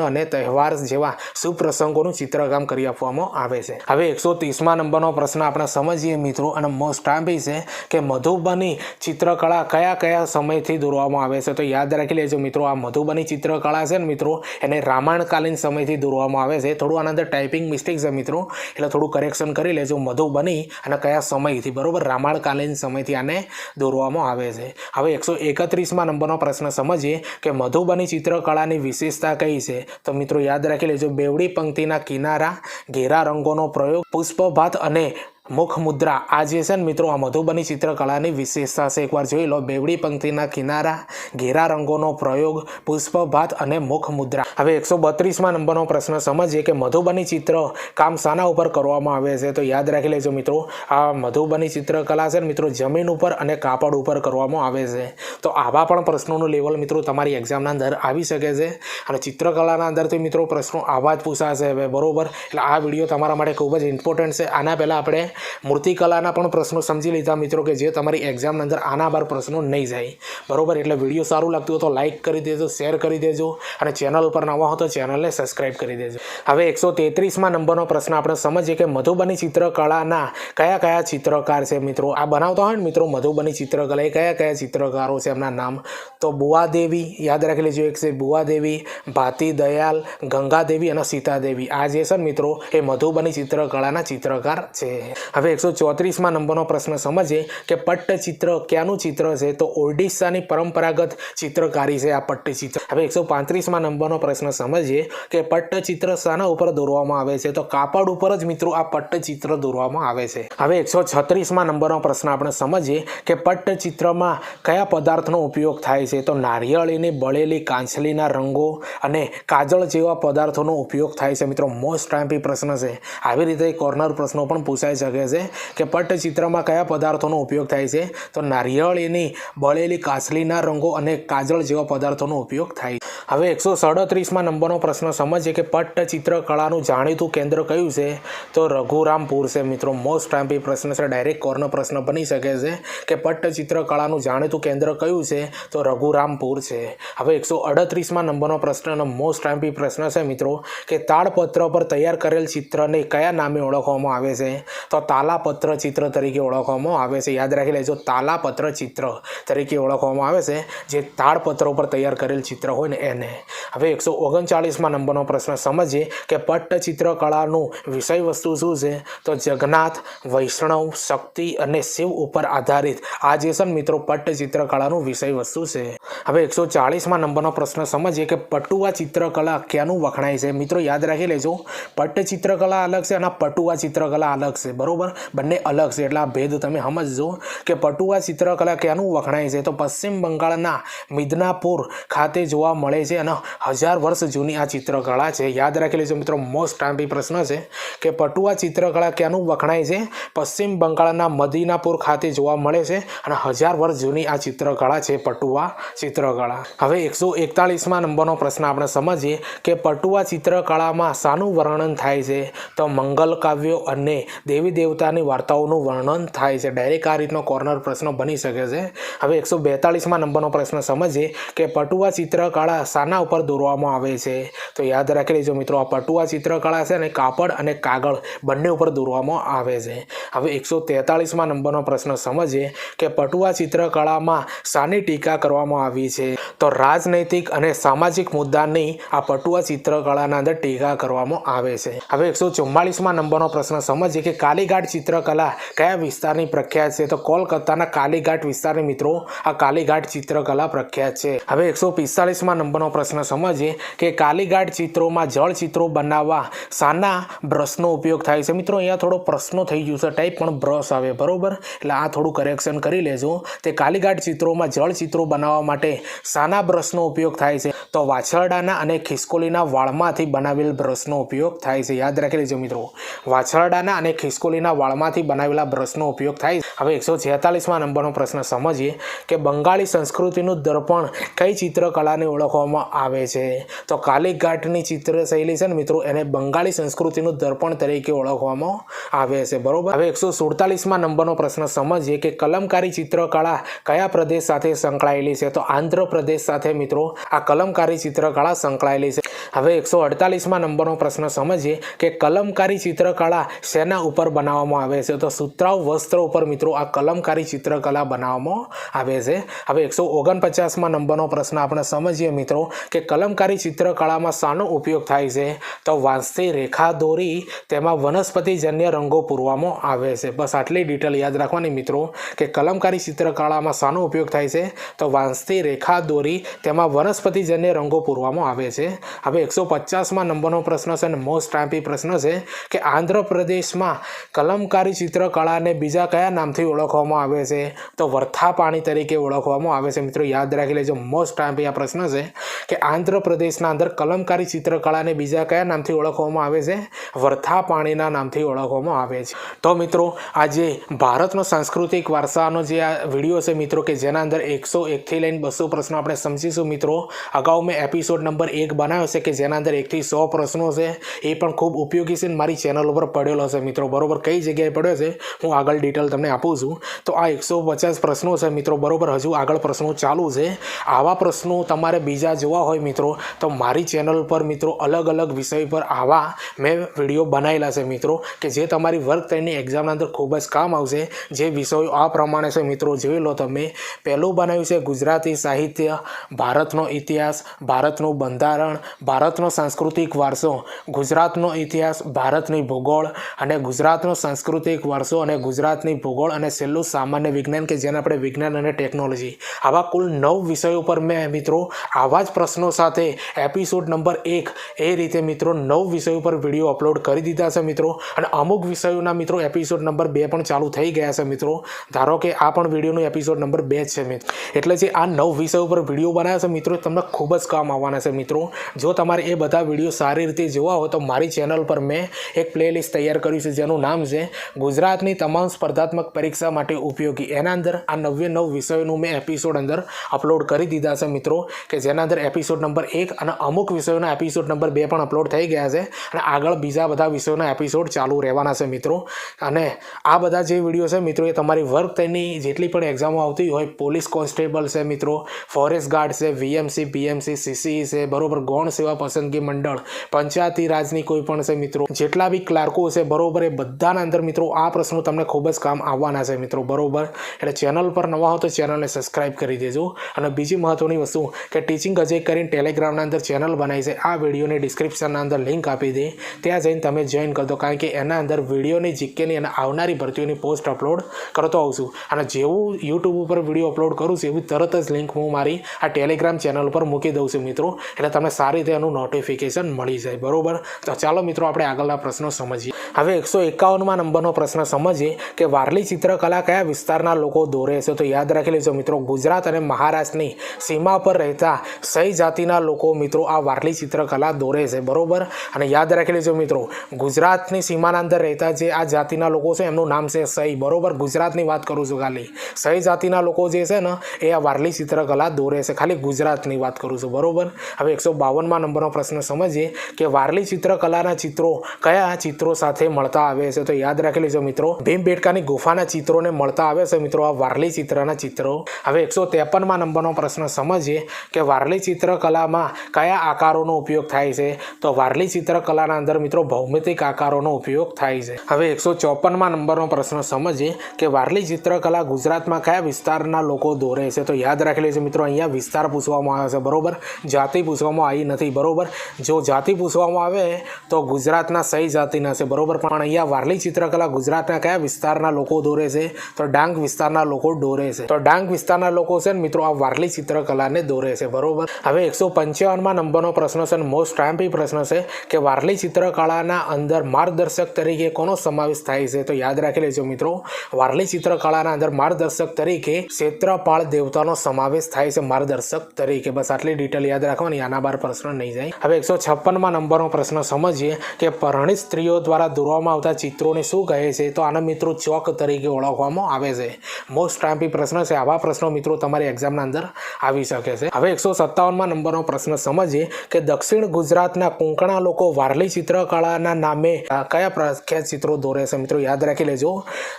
અને તહેવાર જેવા શુભ પ્રસંગોનું ચિત્રકામ કરી આપવામાં આવે છે. હવે 130મા નંબરનો પ્રશ્ન આપણે સમજીએ મિત્રો, અને મોસ્ટ આંબી છે કે મધુબની ચિત્રકળા કયા કયા સમયથી દોરવામાં આવે છે? તો યાદ રાખી લેજો મિત્રો, આ મધુબની ચિત્રકળા છે ને મિત્રો, એને રામાયણકાલીન સમયથી દોરવામાં આવે છે. થોડું આના અંદર ટાઈપિંગ મિસ્ટેક છે મિત્રો, એટલે થોડું કરેક્શન કરી લેજો. મધુબની અને કયા સમયથી, બરોબર, રામાયણકાલીન સમયથી આને દોરવામાં આવે છે. હવે 131મા નંબરનો પ્રશ્ન સમજીએ કે મધુબની ચિત્રકળાની વિશેષતા કઈ છે? તો મિત્રો યાદ રાખી લેજો, બેવડી પંક્તિના કિનારા, ઘેરા રંગોનો પ્રયોગ, પુષ્પભાત અને મુખ મુદ્રા. આ જે છે ને મિત્રો, આ મધુબની ચિત્રકળાની વિશેષતા છે. એકવાર જોઈ લો, બેવડી પંક્તિના કિનારા, ઘેરા રંગોનો પ્રયોગ, પુષ્પભાત અને મુખ મુદ્રા. હવે 132મા નંબરનો પ્રશ્ન સમજીએ કે મધુબની ચિત્ર કામ શાના ઉપર કરવામાં આવે છે? તો યાદ રાખી લેજો મિત્રો, આ મધુબની ચિત્રકલા છે ને મિત્રો, જમીન ઉપર અને કાપડ ઉપર કરવામાં આવે છે. તો આવા પણ પ્રશ્નોનું લેવલ મિત્રો તમારી એક્ઝામના અંદર આવી શકે છે, અને ચિત્રકલાના અંદરથી મિત્રો પ્રશ્નો આવા જ પૂછાશે હવે, બરોબર. એટલે આ વિડીયો તમારા માટે ખૂબ જ ઇમ્પોર્ટન્ટ છે. આના પહેલાં આપણે મૂર્તિકલાના પણ પ્રશ્નો સમજી લીધા મિત્રો, કે જે તમારી એક્ઝામના અંદર આના બાર પ્રશ્નો નહીં જાય, બરોબર. એટલે વિડીયો સારું લાગતું હોય તો લાઇક કરી દેજો, શેર કરી દેજો, અને ચેનલ પર નવા હો તો ચેનલને સબસ્ક્રાઈબ કરી દેજો. હવે 133મા નંબરનો પ્રશ્ન આપણે સમજીએ કે મધુબની ચિત્રકળાના કયા કયા ચિત્રકાર છે મિત્રો? આ બનાવતા હોય ને મિત્રો મધુબની ચિત્રકલા, એ કયા કયા ચિત્રકારો છે, એમના નામ? તો બુવાદેવી, યાદ રાખી લેજો, એક છે બુવાદેવી, ભાતી દયાલ, ગંગાદેવી અને સીતાદેવી. આ જે છે મિત્રો, એ મધુબની ચિત્રકળાના ચિત્રકાર છે. હવે 134મા નંબરનો પ્રશ્ન સમજીએ કે પટ્ટચિત્ર ક્યાંનું ચિત્ર છે? તો ઓડિશાની પરંપરાગત ચિત્રકારી છે આ પટ્ટચિત્ર. હવે 135મા નંબરનો પ્રશ્ન સમજીએ કે પટ્ટચિત્ર શાના ઉપર દોરવામાં આવે છે? તો કાપડ ઉપર જ મિત્રો આ પટ્ટચિત્ર દોરવામાં આવે છે. હવે 136મા નંબરનો પ્રશ્ન આપણે સમજીએ કે પટ્ટચિત્રમાં કયા પદાર્થનો ઉપયોગ થાય છે? તો નારિયેળીની બળેલી કાંચલીના રંગો અને કાજળ જેવા પદાર્થોનો ઉપયોગ થાય છે મિત્રો. મોસ્ટ ટાઈમ્પી પ્રશ્ન છે. આવી રીતે કોર્નર પ્રશ્નો પણ પૂછાઈ શકે છે કે પટ્ટચિત્રમાં કયા પદાર્થોનો ઉપયોગ થાય છે? તો નારિયેળીની બળેલી કાચલીના રંગો અને કાજળ જેવા પદાર્થોનો ઉપયોગ થાય. હવે 137મા નંબરનો પ્રશ્ન સમજીએ કે પટ્ટચિત્ર કળાનું જાણીતું કેન્દ્ર કયું છે? તો રઘુરામપુર છે મિત્રો. મોસ્ટ ટાઈમ્પી પ્રશ્ન છે, ડાયરેક્ટ કોર્નર પ્રશ્ન બની શકે છે કે પટ્ટચિત્ર કળાનું જાણીતું કેન્દ્ર કયું છે? તો રઘુરામપુર છે. હવે 138મા નંબરનો પ્રશ્ન, મોસ્ટ ટાઈમ્પી પ્રશ્ન છે મિત્રો, કે તાડપત્ર પર તૈયાર કરેલ ચિત્રને કયા નામે ઓળખવામાં આવે છે? તો તાલાપત્ર ચિત્ર તરીકે ઓળખવામાં આવે છે. યાદ રાખી લેજો, તાલાપત્ર ચિત્ર તરીકે ઓળખવામાં આવે છે, જે તાડપત્ર ઉપર તૈયાર કરેલ ચિત્ર હોય ને એને. હવે 139મા નંબરનો પ્રશ્ન સમજીએ કે પટ્ટચિત્ર કળાનું વિષય વસ્તુ શું છે? તો જગન્નાથ, વૈષ્ણવ, શક્તિ અને શિવ ઉપર આધારિત આ જે છે મિત્રો પટ્ટચિત્ર કળાનું વિષય વસ્તુ છે. હવે 140મા નંબરનો પ્રશ્ન સમજીએ કે પટુઆ ચિત્રકલા ક્યાંનું વખણાય છે? મિત્રો યાદ રાખી લેજો, પટ્ટચિત્રકલા અલગ છે અને પટુઆ ચિત્રકલા અલગ છે, બરોબર. બંને અલગ છે, એટલે આ ભેદ તમે સમજજો કે પટુઆ ચિત્રકલા ક્યાંનું વખણાય છે? તો પશ્ચિમ બંગાળના મિદનાપુર ખાતે જોવા મળે છે, અને 1000 વર્ષ જૂની આ ચિત્રકળા છે. યાદ રાખી લેજો મિત્રો, મોસ્ટ ટાઈમ્પી પ્રશ્ન છે કે પટુઆ ચિત્રકળા ક્યાંનું વખણાય છે? પશ્ચિમ બંગાળના મદીનાપુર ખાતે જોવા મળે છે, અને 1000 વર્ષ જૂની આ ચિત્રકળા છે, પટુઆ ચિત્રકળા. હવે 141મા નંબરનો પ્રશ્ન આપણે સમજીએ કે પટુઆ ચિત્રકળામાં શાનું વર્ણન થાય છે? તો મંગલ કાવ્યો અને દેવી દેવતાની વાર્તાઓનું વર્ણન થાય છે. ડાયરેક્ટ આ રીતનો કોર્નર પ્રશ્ન બની શકે છે. હવે 142મા નંબરનો પ્રશ્ન સમજીએ કે પટુઆ ચિત્રકળા શાના ઉપર દોરવામાં આવે છે? તો યાદ રાખી લેજો મિત્રો, આ પટુઆ ચિત્રકળા છે ને કાપડ અને કાગળ બંને ઉપર દોરવામાં આવે છે. હવે 143મા નંબરનો પ્રશ્ન સમજીએ કે પટુઆ ચિત્રકળામાં શાની ટીકા કરવામાં આવી છે? તો રાજનૈતિક અને સામાજિક મુદ્દાની આ પટુઆ ચિત્રકળાના અંદર ટીકા કરવામાં આવે છે. હવે 144મા નંબરનો પ્રશ્ન સમજીએ કે કાલીઘાટ ચિત્રકલા કયા વિસ્તારની પ્રખ્યાત છે? તો કોલકાતાના કાલીઘાટ વિસ્તારની મિત્રો આ કાલીઘાટ ચિત્રકલા પ્રખ્યાત છે. હવે 145મા નંબરનો પ્રશ્ન સમજીએ કે કાલીઘાટ ચિત્રોમાં જળ ચિત્રો બનાવવા શાના બ્રશનો ઉપયોગ થાય છે? મિત્રો અહીંયા થોડો પ્રશ્નો થઈ ગયું છે ટાઈપ, પણ બ્રશ આવે, બરોબર. એટલે આ થોડું કરેક્શન કરી લેજો. તે કાલીઘાટ ચિત્રોમાં જળ ચિત્રો બનાવવા માટે શાના બ્રશનો ઉપયોગ થાય છે? તો વાછરડાના અને ખિસકોલીના વાળમાંથી બનાવેલ બ્રશનો ઉપયોગ થાય છે. યાદ રાખી લેજો મિત્રો, વાછરડાના અને ખિસકોલીના વાળમાંથી બનાવેલા બ્રશનો ઉપયોગ થાય. હવે 146મા નંબરનો પ્રશ્ન સમજીએ કે બંગાળી સંસ્કૃતિનું દર્પણ કઈ ચિત્રકલાને ઓળખવામાં ઓળખવામાં આવે છે? તો કાલિઘાટની ચિત્રશૈલી છે ને મિત્રો એને બંગાળી સંસ્કૃતિનું દર્પણ તરીકે ઓળખવામાં આવે છે, બરોબર. હવે 147માં નંબરનો પ્રશ્ન સમજીએ કે કલમકારી ચિત્રકળા કયા પ્રદેશ સાથે સંકળાયેલી છે? તો આંધ્રપ્રદેશ સાથે મિત્રો આ કલમકારી ચિત્રકળા સંકળાયેલી છે. હવે 148માં નંબરનો પ્રશ્ન સમજીએ કે કલમકારી ચિત્રકળા શેના ઉપર બનાવવામાં આવે છે? તો સુતરાઉ વસ્ત્ર ઉપર મિત્રો આ કલમકારી ચિત્રકલા બનાવવામાં આવે છે. હવે 149માં નંબરનો પ્રશ્ન આપણે સમજીએ મિત્રો કે કલમકારી ચિત્રકળામાં શાનો ઉપયોગ થાય છે? તો વાંસથી રેખા દોરી તેમાં વનસ્પતિજન્ય રંગો પૂરવામાં આવે છે. બસ આટલી ડિટેલ યાદ રાખવાની મિત્રો કે કલમકારી ચિત્રકળામાં શાનો ઉપયોગ થાય છે? તો વાંસથી રેખા દોરી તેમાં વનસ્પતિજન્ય રંગો પૂરવામાં આવે છે. હવે 150માં નંબરનો પ્રશ્ન છે અને મોસ્ટ આઈમ્પી પ્રશ્ન છે કે આંધ્રપ્રદેશમાં કલમકારી ચિત્રકળાને બીજા કયા નામથી ઓળખવામાં આવે છે? તો વર્થા પાણી તરીકે ઓળખવામાં આવે છે. મિત્રો યાદ રાખી લેજો, મોસ્ટ આઈમ્પી આ પ્રશ્ન છે કે આંધ્રપ્રદેશના અંદર કલમકારી ચિત્રકળાને બીજા કયા નામથી ઓળખવામાં આવે છે? વર્થા પાણીના નામથી ઓળખવામાં આવે છે. તો મિત્રો આજે ભારતનો સાંસ્કૃતિક વારસાનો જે આ વિડીયો છે મિત્રો કે જેના અંદર 101થી લઈને 200 પ્રશ્નો આપણે સમજીશું મિત્રો. અગાઉ મેં એપિસોડ નંબર 1 બનાવ્યો છે કે જેના અંદર 1થી 100 પ્રશ્નો છે, એ પણ ખૂબ ઉપયોગી છે. મારી ચેનલ ઉપર પડેલો છે મિત્રો, બરોબર. કઈ જગ્યાએ પડ્યો છે હું આગળ ડિટેલ તમને આપું છું. તો આ 150 પ્રશ્નો છે મિત્રો, બરોબર. હજુ આગળ પ્રશ્નો ચાલુ છે. આવા પ્રશ્નો તમારે બીજા જોવા હોય મિત્રો તો મારી ચેનલ પર મિત્રો અલગ અલગ વિષય પર આવા મેં વિડીયો બનાવેલા છે મિત્રો કે જે તમારી વર્ગ 3ની એક્ઝામના અંદર ખૂબ જ કામ આવશે. જે વિષયો આ પ્રમાણે છે મિત્રો, જોઈ લો તમે. પહેલું બનાવ્યું છે ગુજરાતી સાહિત્ય, ભારતનો ઇતિહાસ, ભારતનું બંધારણ, ભારતનો સાંસ્કૃતિક વારસો, ગુજરાતનો ઇતિહાસ, ભારતની ભૂગોળ અને ગુજરાતનો સાંસ્કૃતિક વારસો અને ગુજરાતની ભૂગોળ અને છેલ્લું સામાન્ય વિજ્ઞાન કે જેને આપણે વિજ્ઞાન અને ટેકનોલોજી. આવા કુલ 9 વિષયો પર મેં મિત્રો આવા જ પ્રશ્નો સાથે એપિસોડ નંબર 1 એ રીતે મિત્રો 9 વિષયો પર વિડીયો અપલોડ કરી દીધા છે મિત્રો. અને અમુક વિષયોના મિત્રો એપિસોડ નંબર 2 પણ ચાલુ થઈ ગયા છે મિત્રો. ધારો કે આ પણ વિડીયોનું એપિસોડ નંબર 2 છે મિત્રો. એટલે જે આ 9 વિષયો પર વિડીયો બનાવ્યા છે મિત્રો તમને ખૂબ જ કામ આવવાના છે મિત્રો. જો તમારે એ બધા વિડીયો સારી રીતે જોવા હોય તો મારી ચેનલ પર મેં એક પ્લેલિસ્ટ તૈયાર કર્યું છે જેનું નામ છે ગુજરાતની તમામ સ્પર્ધાત્મક પરીક્ષા માટે ઉપયોગી. એના અંદર આ 99 વિષયોનું મેં એપિસોડ અંદર અપલોડ કરી દીધા છે મિત્રો કે જેના અંદર એપિસોડ નંબર 1 અને અમુક વિષયોના એપિસોડ નંબર 2 પણ અપલોડ થઈ ગયા છે અને આગળ બીજા બધા વિષયોના એપિસોડ ચાલુ રહેવાના છે મિત્રો. અને આ બધા જે વિડીયો છે મિત્રો એ તમારી વર્ગ 3ની જેટલી પણ એક્ઝામો આવતી હોય, પોલીસ કોન્સ્ટેબલ છે મિત્રો, ફોરેસ્ટ ગાર્ડ છે, વીએમસી, પીએમસી, સીસીઈ છે, બરોબર, ગૌણ સેવા પસંદગી મંડળ, પંચાયતી રાજની કોઈ પણ છે મિત્રો, જેટલા બી ક્લાર્કો છે બરોબર, એ બધાના અંદર મિત્રો આ પ્રશ્નો તમને ખૂબ જ કામ આવવાના છે મિત્રો, બરોબર. એટલે ચેનલ પર નવા હો તો ચેનલને સબસ્ક્રાઈબ કરી દેજો. અને બીજી મહત્વની વસ્તુ કે ટીચિંગ અજય કરીને ટેલિગ્રામના અંદર ચેનલ બનાવી છે, આ વિડીયોની ડિસ્ક્રિપ્શનના અંદર લિંક આપી દે, ત્યાં જઈને તમે જોઈન કરી દો. કારણ કે એના અંદર વિડીયોની જીકેની અને આવનારી ભરતીઓની પોસ્ટ અપલોડ કરતો આવું છું. અને જેવું યુટ્યુબ ઉપર વિડીયો અપલોડ કરું છું એવી તરત જ લિંક હું મારી આ ટેલિગ્રામ ચેનલ ઉપર મૂકી દઉં છું મિત્રો. એટલે તમને સારી રીતે એનું નોટિફિકેશન મળી જાય, બરોબર. તો ચાલો મિત્રો આપણે આગળના પ્રશ્નો સમજીએ. હવે 151માં નંબરનો પ્રશ્ન સમજીએ કે વારલી ચિત્રકલા કયા વિસ્તારના લોકો દોરે છે? તો યાદ રાખી લેજો મિત્રો, ગુજરાત અને મહારાષ્ટ્રની સીમા પર રહેતા સહી જાતિના લોકો મિત્રો આ વારલી ચિત્રકલા દોરે છે, બરોબર. અને યાદ રાખી લેજો મિત્રો, ગુજરાતની સીમાના અંદર રહેતા જે આ જાતિના લોકો છે એમનું નામ છે સહી, બરોબર. ગુજરાતની વાત કરું છું, ખાલી સહી જાતિના લોકો જે છે ને એ આ વારલી ચિત્રકલા દોરે છે, ખાલી ગુજરાતની વાત કરું છું, બરોબર. હવે 152માં નંબરનો પ્રશ્ન સમજીએ કે વારલી ચિત્રકલાના ચિત્રો કયા ચિત્રો સાથે મળતા આવે છે? તો યાદ રાખી લેજો મિત્રો, ભીમબેટકાની ગુફાના ચિત્રોને મળતા આવે છે મિત્રો આ વારલી ચિત્રના ચિત્રો. હવે 153માં નંબરનો પ્રશ્ન સમજીએ કે વારલી ચિત્રકલામાં કયા આકારોનો ઉપયોગ થાય છે? તો વારલી ચિત્રકલાના અંદર મિત્રો ભૌમિતિક આકારોનો ઉપયોગ થાય છે. હવે 154માં નંબરનો પ્રશ્ન સમજીએ કે વારલી ચિત્રકલા ગુજરાતમાં કયા વિસ્તારના લોકો દોરે છે? તો યાદ રાખી લેજો મિત્રો, અહીંયા વિસ્તાર પૂછવામાં આવે છે, બરોબર, જાતિ પૂછવામાં આવી નથી, બરોબર. જો જાતિ પૂછવામાં આવે તો ગુજરાતના સહી જાતિના છે, બરોબર. પણ અહીંયા વારલી ચિત્રકલા ગુજરાતના કયા વિસ્તારના લોકો દોરે છે? તો ડાંગ વિસ્તારના લોકો દોરે છે. તો ડાંગ વિસ્તારના લોકો છે ને મિત્રો આ વારલી ચિત્રકલાને દોરે છે, બરોબર. હવે 155માં નંબરનો પ્રશ્ન છે અને મોસ્ટ આઈમ્પી પ્રશ્ન છે કે વારલી ચિત્રકલાના અંદર માર્ગદર્શક તરીકે કોનો સમાવેશ થાય છે? તો યાદ રાખી લેજો મિત્રો, વારલી ચિત્રકલાના અંદર માર્ગદર્શક તરીકે ક્ષેત્રપાળ દેવતાનો સમાવેશ થાય છે, માર્ગદર્શક તરીકે. બસ આટલી ડિટેલ યાદ રાખવાની, આના બાર પ્રશ્ન નહીં જાય. હવે 156માં નંબરનો પ્રશ્ન સમજીએ કે પરણિત સ્ત્રીઓ દ્વારા દોરવામાં આવતા ચિત્રોને શું કહે છે? તો આને મિત્રો ચોક તરીકે ઓળખવામાં આવે છે. મોસ્ટ આઈએમપી પ્રશ્ન છે. આવા પ્રશ્નો મિત્રો તમારી એક્ઝામના અંદર આવી શકે છે. હવે 157માં નંબરનો પ્રશ્ન સમજીએ કે દક્ષિણ ગુજરાતના કોંકણા લોકો વારલી ચિત્રકળાના નામે કયા પ્રખ્યાત ચિત્રો દોરે છે? મિત્રો યાદ રાખી લેજો.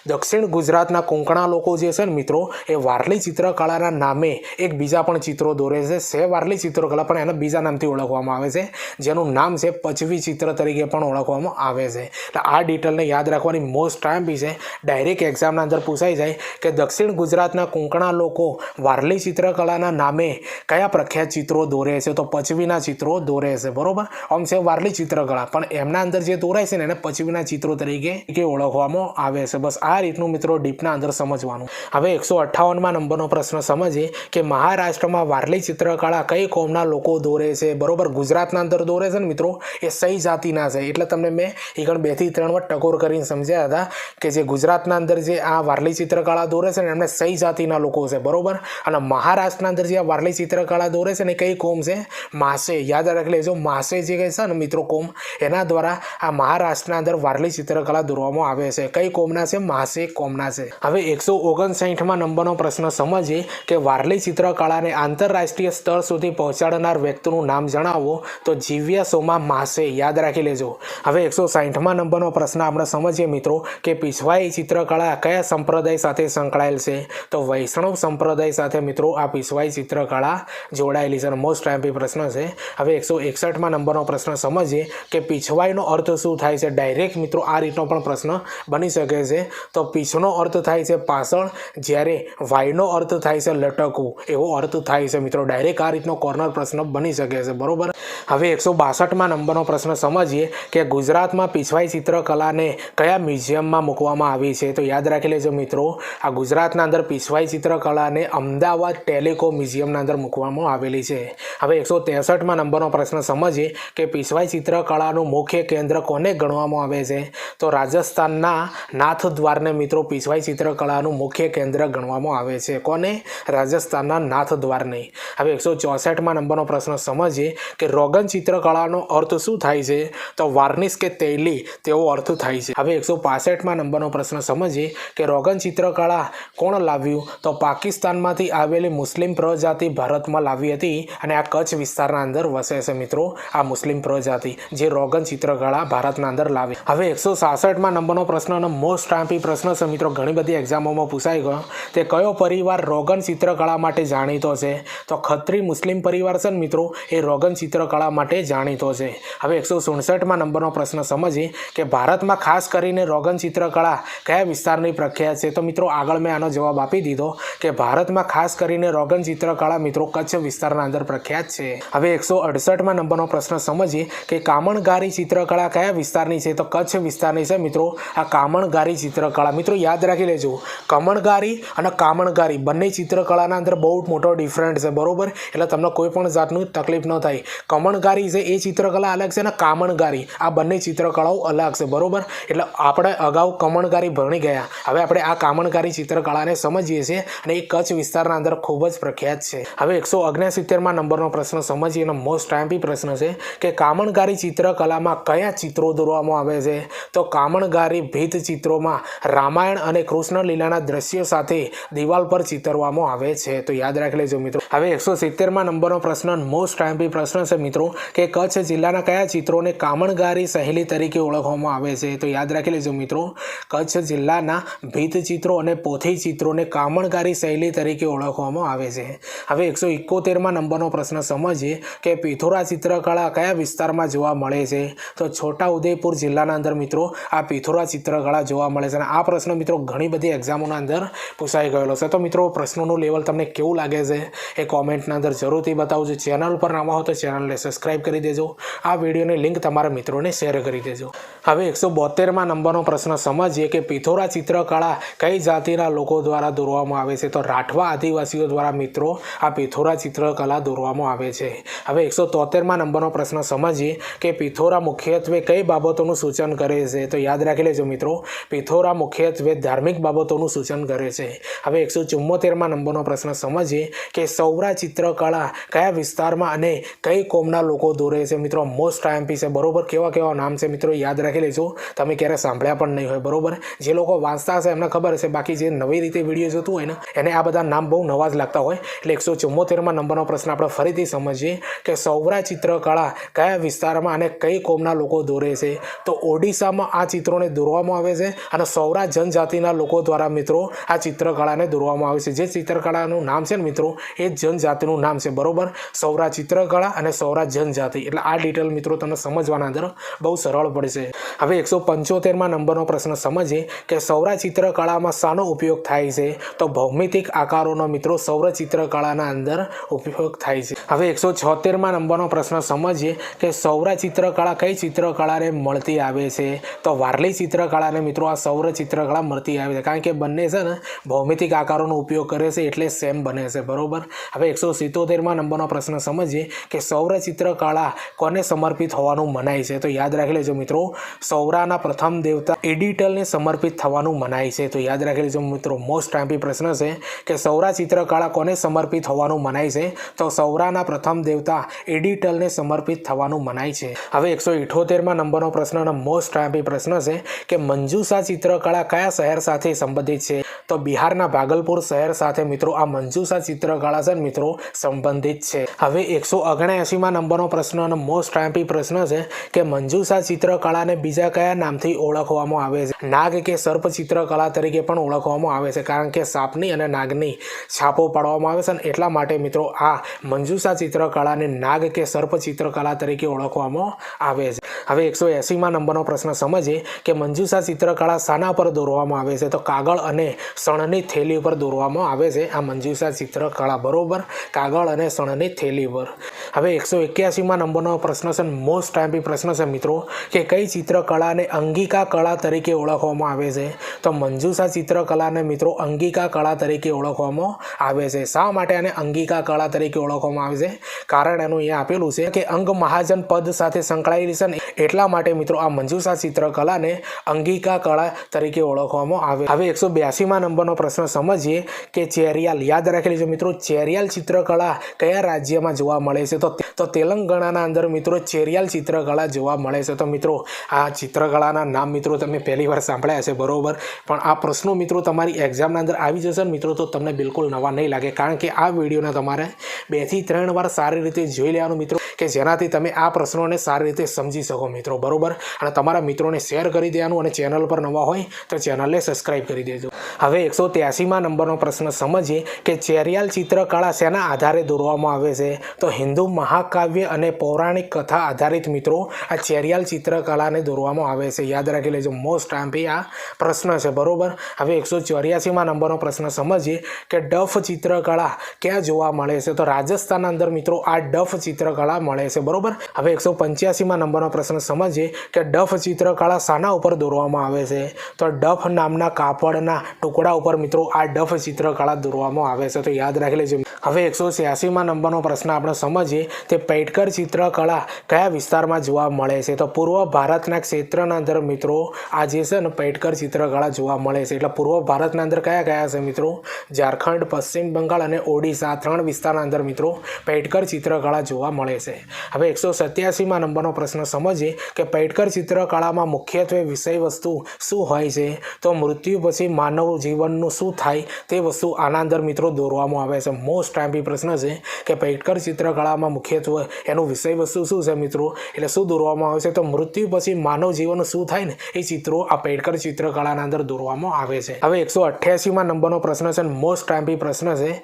દક્ષિણ ગુજરાતના કોંકણા લોકો જે છે ને મિત્રો એ વારલી ચિત્રકળાના નામે એક બીજા પણ ચિત્રો દોરે છે વારલી ચિત્રકળા, પણ એને બીજા નામથી ઓળખવામાં આવે છે જેનું નામ છે પચવી ચિત્ર તરીકે પણ ઓળખવામાં આવે છે. એટલે આ ડિટેલને યાદ રાખવાની મોસ્ટ ટાઈમ છે. ડાયરેક્ટ એક્ઝામના અંદર પૂછાઈ જાય કે દક્ષિણ ગુજરાતના કોંકણા લોકો વારલી ચિત્રકળાના નામે કયા પ્રખ્યાત ચિત્રો દોરે છે? તો પચવીના ચિત્રો દોરે છે. બરોબર, આમ છે વારલી ચિત્રકળા, પણ એમના અંદર જે દોરાય છે ને એને પચવીના ચિત્રો તરીકે ઓળખવામાં આવે છે. બસ આ રીતનું મિત્રો ડીપના અંદર સમજવાનું. હવે 158માં નંબરનો પ્રશ્ન સમજીએ કે મહારાષ્ટ્રમાં વારલી ચિત્રકળા કઈ કોમના લોકો દોરે છે? બરોબર, ગુજરાતના અંદર દોરે છે ને મિત્રો એ સહી જાતિના છે. એટલે તમને મેં આગળ 2 થી 3 વાર ટકોર કરીને સમજાયા હતા કે જે ગુજરાતના અંદર જે આ વારલી ચિત્રકળા દોરે છે ને એમને સહી જાતિના લોકો છે. બરોબર, અને મહારાષ્ટ્રના અંદર જે આ વારલી ચિત્રકળા દોરે છે ને કઈ કોમ છે? માસે. યાદ રાખી લેજો, માસે જે કહે છે ને મિત્રો કોમ, એના દ્વારા આ મહારાષ્ટ્રના અંદર વારલી ચિત્રકળા દોરવામાં આવે છે. કઈ કોમના છે? માસે કોમના છે. હવે 159માં નંબરનો પ્રશ્ન સમજીએ કે વારલી ચિત્રકળાને આંતરરાષ્ટ્રીય સ્તર સુધી પહોંચાડનાર વ્યક્તિનું નામ જણાવો. તો જીવ્યા સોમા માસે. યાદ રાખી લેજો. હવે 160માં નંબરનો પ્રશ્ન આપણે સમજીએ મિત્રો કે પીછવાઈ ચિત્રકળા કયા સંપ્રદાય સાથે સંકળાયેલ છે? તો વૈષ્ણવ સંપ્રદાય સાથે મિત્રો આ પીછવાઈ ચિત્રકળા જોડાયેલી છે. મોસ્ટ આઈએમપી પ્રશ્ન છે. હવે 161માં નંબરનો પ્રશ્ન સમજીએ કે પીછવાઈનો અર્થ શું થાય છે? ડાયરેક્ટ મિત્રો આ રીતનો પણ પ્રશ્ન બની શકે છે. તો પીછનો અર્થ થાય છે પાછળ, જ્યારે વાયનો અર્થ થાય છે લટકવું, એવો અર્થ થાય છે મિત્રો. ડાયરેક્ટ આ રીતનો કોર્નર પ્રશ્ન બની શકે છે. બરોબર. હવે 162માં નંબરનો પ્રશ્ન સમજીએ કે ગુજરાતમાં પીછવાઈ ચિત્રકલાને કયા મ્યુઝિયમમાં મૂકવામાં આવી છે? તો યાદ રાખી લેજો મિત્રો, આ ગુજરાતના અંદર પીછવાઈ ચિત્રકલાને અમદાવાદ ટેલિકોમ મ્યુઝિયમના અંદર મૂકવામાં આવેલી છે. હવે 163માં નંબરનો પ્રશ્ન સમજીએ કે પીછવાઈ ચિત્રકળાનું મુખ્ય કેન્દ્ર કોને ગણવામાં આવે છે? તો રાજસ્થાનના નાથદ્વારને મિત્રો પીછવાઈ ચિત્રકળાનું મુખ્ય કેન્દ્ર ગણવામાં આવે છે. કોને? રાજસ્થાનના નાથદ્વારને. હવે 164માં નંબરનો પ્રશ્ન સમજીએ કે રોગન ચિત્રકળાનો અર્થ શું થાય છે? તો વાર્નિશ કે તૈલી તેવો અર્થ થાય છે. હવે 165માં નંબરનો પ્રશ્ન સમજીએ કે રોગન ચિત્રકળા કોણ લાવ્યું? તો પાકિસ્તાનમાંથી આવેલી મુસ્લિમ પ્રજાતિ ભારતમાં લાવી હતી અને આ કચ્છ વિસ્તારના અંદર વસે છે મિત્રો. આ મુસ્લિમ પ્રજાતિ જે રોગન ચિત્રકળા ભારતના અંદર લાવી. હવે 166માં નંબરનો પ્રશ્ન અને મોસ્ટ આઈએમપી પ્રશ્ન છે મિત્રો, ઘણી બધી એક્ઝામોમાં પૂછાઈ ગયો. તે કયો પરિવાર રોગન ચિત્રકળા માટે જાણીતો છે? તો ખત્રી મુસ્લિમ પરિવાર છે ને મિત્રો એ રોગન ચિત્રકળા માટે જાણીતો છે. હવે 167માં નંબરનો પ્રશ્ન સમજીએ કે ભારતમાં ખાસ કરીને રોગન ચિત્રકળા કયા વિસ્તારની પ્રખ્યાત છે? તો મિત્રો આગળ મેં આનો જવાબ આપી દીધો કે ભારતમાં ખાસ કરીને રોગન ચિત્રકળા મિત્રો કચ્છ વિસ્તારના અંદર પ્રખ્યાત છે. હવે 168માં નંબરનો પ્રશ્ન સમજીએ કે કામણગારી ચિત્રકળા કયા વિસ્તારની છે? તો કચ્છ વિસ્તારની છે મિત્રો આ કામણગારી ચિત્રકળા. મિત્રો યાદ રાખી લેજો, કમણગારી અને કામણગારી બંને ચિત્રકળાના અંદર બહુ મોટો ડિફરન્ટ છે. બરોબર, એટલે તમને કોઈ પણ જાતનું તકલીફ ન થાય. કમણગારી છે એ ચિત્રકળા અલગ છે અને કામણગારી આ બંને ચિત્રકળાઓ અલગ છે. બરોબર, એટલે આપણે અગાઉ કમણગારી ભણી ગયા, હવે આપણે આ કામણગારી ચિત્રકળાને સમજીએ છીએ અને એ કચ્છ વિસ્તારના અંદર ખૂબ જ પ્રખ્યાત છે. હવે 169માં નંબરનો પ્રશ્ન સમજીએ અને મોસ્ટ આઈએમપી પ્રશ્ન છે કે કામણગારી ચિત્રકલામાં કયા ચિત્રો દોરવામાં આવે છે? તો કામણગારી ભીત ચિત્રોમાં રામાયણ અને કૃષ્ણ લીલાના દ્રશ્યો સાથે દિવાલ પર ચિતરવામાં આવે છે. તો યાદ રાખી લેજો મિત્રો. હવે 170માં નંબરનો પ્રશ્ન મોસ્ટ આઈએમપી પ્રશ્ન છે મિત્રો કે કચ્છ જિલ્લાના કયા ચિત્રોને કામણગારી શૈલી તરીકે ઓળખવામાં આવે છે? તો યાદ રાખી લેજો મિત્રો, કચ્છ જિલ્લાના ભીત ચિત્રો અને પોથી ચિત્રોને કામણગારી શૈલી તરીકે ઓળખવામાં આવે છે. હવે 171માં નંબરનો પ્રશ્ન સમજીએ કે પિથોરા ચિત્રકળા કયા વિસ્તારમાં જોવા મળે છે? તો છોટાઉદેપુર જિલ્લાના અંદર મિત્રો આ પિથોરા ચિત્રકળા જોવા મળે છે. અને આ પ્રશ્ન મિત્રો ઘણી બધી એક્ઝામોના અંદર પૂછાઈ ગયેલો છે. તો મિત્રો પ્રશ્નોનું લેવલ તમને કેવું લાગે છે એ કોમેન્ટના અંદર જરૂરથી બતાવજો. ચેનલ પર નવા હો તો ચેનલને સબસ્ક્રાઈબ કરી દેજો. આ વિડીયોની લિંક તમારા મિત્રોને શેર કરી દેજો. હવે 172માં નંબરનો પ્રશ્ન સમજીએ કે પિથોરા ચિત્રકળા કઈ જાતિના લોકો દ્વારા દોરવામાં આવે છે? તો રાઠવા આદિવાસીઓ દ્વારા મિત્રો આ પિથોરા ચિત્રકળા દોરવામાં આવે છે. હવે 173માં નંબરનો પ્રશ્ન સમજીએ કે પિથોરા મુખ્યત્વે કઈ બાબતોનું સૂચન કરે છે? તો યાદ રાખી લેજો મિત્રો, પિથોરા મુખ્યત્વે ધાર્મિક બાબતોનું સૂચન કરે છે. હવે 174માં નંબરનો પ્રશ્ન સમજીએ કે સૌરા ચિત્રકળા કયા વિસ્તારમાં અને કઈ કોમના લોકો દોરે છે? મિત્રો મોસ્ટ આઈએમપી છે. બરોબર, કેવા કેવા નામ છે મિત્રો યાદ રાખી રાખી લેજો, તમે ક્યારે સાંભળ્યા પણ નહીં હોય, બરોબર. જે લોકો વાંચતા હશે એમને ખબર હશે, બાકી જે નવી રીતે વિડીયો જોતું હોય ને એને આ બધા નામ બહુ નવા જ લાગતા હોય. એટલે 174માં નંબરનો પ્રશ્ન આપણે ફરીથી સમજીએ કે સૌરા ચિત્રકળા કયા વિસ્તારમાં અને કઈ કોમના લોકો દોરે છે. તો ઓડિશામાં આ ચિત્રોને દોરવામાં આવે છે અને સૌરા જનજાતિના લોકો દ્વારા મિત્રો આ ચિત્રકળાને દોરવામાં આવે છે. જે ચિત્રકળાનું નામ છે ને મિત્રો એ જનજાતિનું નામ છે, બરોબર. સૌરા ચિત્રકળા અને સૌરા જનજાતિ, એટલે આ ડિટેલ મિત્રો તમને સમજવાના અંદર બહુ સરળ પડશે. હવે 175માં નંબરનો પ્રશ્ન સમજીએ કે સૌરા ચિત્રકળામાં શાનો ઉપયોગ થાય છે. તો ભૌમિતિક આકારોનો મિત્રો સૌર ચિત્રકળાના અંદર ઉપયોગ થાય છે. હવે 176માં નંબરનો પ્રશ્ન સમજીએ કે સૌરા ચિત્રકળા કઈ ચિત્રકળાને મળતી આવે છે. તો વારલી ચિત્રકળાને મિત્રો આ સૌર ચિત્રકળા મળતી આવે છે, કારણ કે બંને છે ને ભૌમિતિક આકારોનો ઉપયોગ કરે છે એટલે સેમ બને છે, બરોબર. હવે 177માં નંબરનો પ્રશ્ન સમજીએ કે સૌર ચિત્રકળા કોને સમર્પિત હોવાનું મનાય છે. તો યાદ રાખી લેજો મિત્રો, સૌરાના પ્રથમ દેવતા એડિટલને સમર્પિત થવાનું મનાય છે. તો યાદ રાખી લેજો મિત્રો, મોસ્ટ ટાઈમ્પી પ્રશ્ન છે કે સૌરા ચિત્રકળા કોને સમર્પિત હોવાનું મનાય છે. તો સૌરાના પ્રથમ દેવતા એડિટલને સમર્પિત થવાનું મનાય છે. હવે 178માં નંબરનો પ્રશ્ન અને મોસ્ટ ટાઈમ્પી પ્રશ્ન છે કે મંજૂષા ચિત્રકળા કયા શહેર સાથે સંબંધિત છે. તો બિહારના ભાગલપુર શહેર સાથે મિત્રો આ મંજૂષા ચિત્રકળા છે મિત્રો સંબંધિત છે. હવે 179માં નંબરનો પ્રશ્ન અને મોસ્ટ ટાઈમ્પી પ્રશ્ન છે કે મંજૂષા ચિત્રકળાને બીજા કયા નામથી ઓળખવામાં આવે છે. નાગ કે સર્પ ચિત્રકળા તરીકે પણ ઓળખવામાં આવે છે, કારણ કે સાપની અને નાગની છાપો પાડવામાં આવે છે ને એટલા માટે મિત્રો આ મંજૂષા ચિત્રકળાને નાગ કે સર્પ ચિત્રકળા તરીકે ઓળખવામાં આવે છે. હવે 180માં નંબરનો પ્રશ્ન સમજીએ કે મંજૂષા ચિત્રકળા શાના પર દોરવામાં આવે છે. તો કાગળ અને શણની થેલી ઉપર દોરવામાં આવે છે આ મંજૂષા ચિત્રકળા, બરોબર. કાગળ અને શણની થેલી પર. હવે 181માં નંબરનો પ્રશ્ન છે, મોસ્ટ ટાઈમ્પી પ્રશ્ન છે મિત્રો કે કઈ ચિત્રકળાને અંગિકા કળા તરીકે ઓળખવામાં આવે છે. તો મંજૂષા ચિત્રકળાને મિત્રો અંગિકા કળા તરીકે ઓળખવામાં આવે છે. શા માટે આને અંગિકા કળા તરીકે ઓળખવામાં આવે છે? કારણ એનું અહીંયા આપેલું છે કે અંગ મહાજન પદ સાથે સંકળાયેલી છે ને એટલા માટે મિત્રો આ મંજૂષા ચિત્રકળાને અંગિકા કળા તરીકે ઓળખવામાં આવે. હવે 182માં નંબરનો પ્રશ્ન સમજીએ કે ચેરિયાલ, યાદ રાખી લેજો મિત્રો, ચેરિયાલ ચિત્રકળા કયા રાજ્યમાં જોવા મળે છે. તો તેલંગાણાના અંદર મિત્રો ચેરિયાલ ચિત્રકળા જોવા મળે છે. તો મિત્રો આ ચિત્રકળાના નામ મિત્રો તમે પહેલી વાર સાંભળ્યા હશે, બરોબર. પણ આ પ્રશ્નો મિત્રો તમારી એક્ઝામના અંદર આવી જશે ને મિત્રો તો તમને બિલકુલ નવા નહીં લાગે, કારણ કે આ વિડીયોને તમારે 2 થી 3 વાર સારી રીતે જોઈ લેવાનું મિત્રો, કે જેનાથી તમે આ પ્રશ્નોને સારી રીતે સમજી શકો મિત્રો, બરોબર. અને તમારા મિત્રોને શેર કરી દેવાનું અને ચેનલ પર નવા હોય તો ચેનલને સબસ્ક્રાઈબ કરી દેજો. હવે 183માં નંબરનો પ્રશ્ન સમજીએ કે ચેરિયાલ ચિત્રકળા શેના આધારે દોરવામાં આવે છે. તો હિન્દુ મહાકાવ્ય અને પૌરાણિક કથા આધારિત મિત્રો આ ચેરિયાલ ચિત્રકળાને દોરવામાં આવે છે. યાદ રાખી લેજો, મોસ્ટ ટાઈમ્પી આ પ્રશ્ન છે, બરોબર. હવે 184માં નંબરનો પ્રશ્ન સમજીએ કે ડફ ચિત્રકળા ક્યાં જોવા મળે છે. તો રાજસ્થાનના અંદર મિત્રો આ ડફ ચિત્રકળા મળે છે, બરોબર. હવે 185માં નંબરનો પ્રશ્ન સમજીએ કે ડફ ચિત્રકળા શાના ઉપર દોરવામાં આવે છે. તો ડફ નામના કાપડના ટુકડા ઉપર મિત્રો આ ડફ ચિત્રકળા દોરવામાં આવે છે. તો યાદ રાખી લેજો. હવે 186માં નંબરનો પ્રશ્ન આપણે સમજીએ તે પૈટકર ચિત્રકળા કયા વિસ્તારમાં જોવા મળે છે. તો પૂર્વ ભારતના ક્ષેત્રના અંદર મિત્રો આ જે છે ને પૈટકર ચિત્રકળા જોવા મળે છે. એટલે પૂર્વ ભારતના અંદર કયા કયા છે મિત્રો? ઝારખંડ, પશ્ચિમ બંગાળ અને ઓડિશા, 3 વિસ્તારના અંદર મિત્રો પૈટકર ચિત્રકળા જોવા મળે છે. હવે 187માં નંબરનો પ્રશ્ન સમજીએ કે પૈટકર ચિત્રકળામાં મુખ્યત્વે વિષય વસ્તુ શું હોય છે. તો મૃત્યુ પછી માનવ જીવનનું શું થાય તે વસ્તુ આના અંદર મિત્રો દોરવામાં આવે છે. મોસ્ટ ટાઈમ્પી પ્રશ્ન છે કે પૈટકર ચિત્રકળામાં મુખ્યત્વે એનું વિષય વસ્તુ શું છે મિત્રો, એટલે શું દોરવામાં આવે છે. તો મૃત્યુ પછી માનવ જીવન શું થાય ને એ ચિત્રો આ પૈટકર ચિત્રકળાના અંદર દોરવામાં આવે છે. હવે 188માં નંબરનો પ્રશ્ન છે, મોસ્ટ ટાઈમ્પી પ્રશ્ન છે,